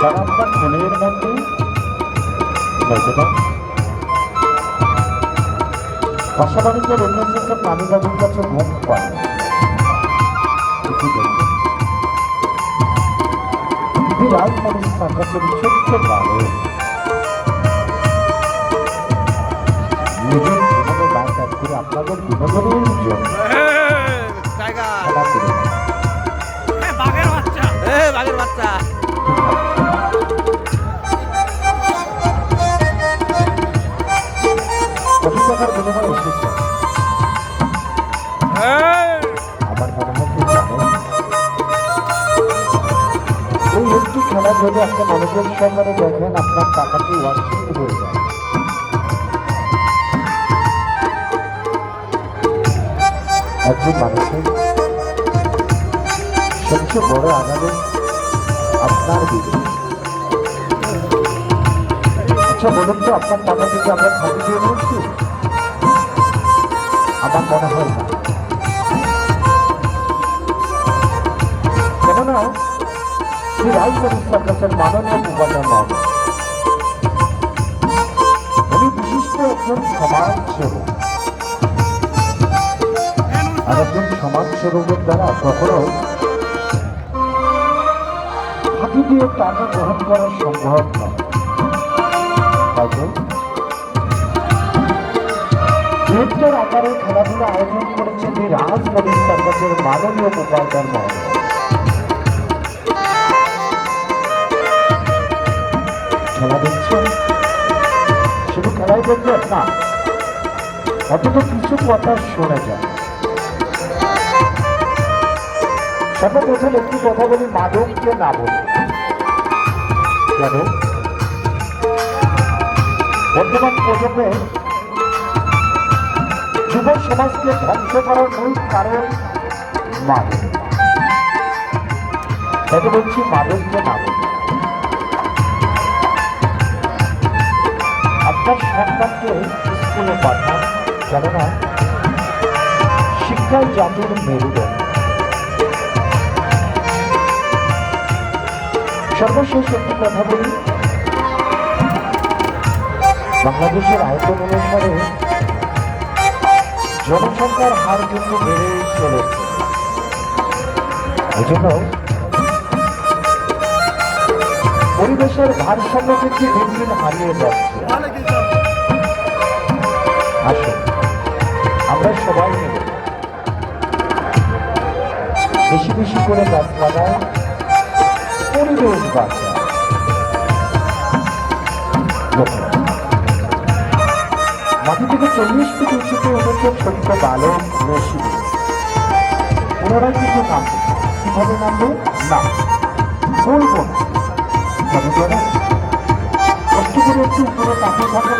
যারা আপনার মনের মধ্যে ভাষা বাণিজ্য রেমিটেন্সের প্রাণীবাবুর কাছে মুখ পায় রাজমণি সার্কাসের ছোট্ট বালক নিজের জীবনে বাইক করে আপনাদের বিনোদনের জন্য বাঘের বাচ্চা কোটি টাকার বিনিময়ে এসেছে আমার মনে হয় কি জানেন, এই একটি খেলা যদি আপনি মনোযোগ সহকারে দেখেন আপনার টাকাটি ওয়াশিং হয়ে যায়। একজন মানুষের সবচেয়ে বড় আগামী আপনার দিকে। আচ্ছা বলুন তো, আপনার টাকা থেকে আমরা খালি দিয়ে বলছি? আমার মনে হয় না। কেননা শ্রী রাজমণি সার্কাসের মাননীয় উপাচার্য মহোদয় উনি বিশিষ্ট একজন সমাজসেবক, আর একজন সমাজসেবকের দ্বারা কখনো ফাঁকি দিয়ে টাকা গ্রহণ করা সম্ভব নয়। বৃহত্তর আকারে খেলাধুলা আয়োজন করেছে যে রাজমণি সার্কাসের মাননীয় উপাচার্য মহোদয়। খেলা দেখছেন, শুধু খেলাই দেখবেন না, অন্তত কিছু কথা শোনা যায়। সর্বপ্রথম একটি কথা বলি, মাদককে না বলি। কেন? বর্তমান প্রজন্মে যুব সমাজকে ধ্বংস করার মূল কারণ মাদক। তাকে বলছি মাদককে না বলি। আপনার সন্তানকে স্কুলে পাঠান, কেননা শিক্ষায় জাতির মেরুদণ্ড। সর্বশেষ একটি কথা বলি, বাংলাদেশের আয়তন অনুসারে জনসংখ্যার হার কিন্তু বেড়ে চলেছে। এই জন্য পরিবেশের ভারসাম্য কিন্তু দিন দিন হারিয়ে যাচ্ছে। আসুন আমরা সবাই মিলে বেশি বেশি করে গাছ লাগাই, পরিবেশ বাঁচা। মাটি থেকে 40 ফিট উঁচুতে উঠেছে ছোট্ট বালক রশিদ। পুনরায় কিন্তু নামবে, কিভাবে নামবে না বলবো না, তবে জানেন কষ্ট করে একটু উপরে কাছে থাকেন।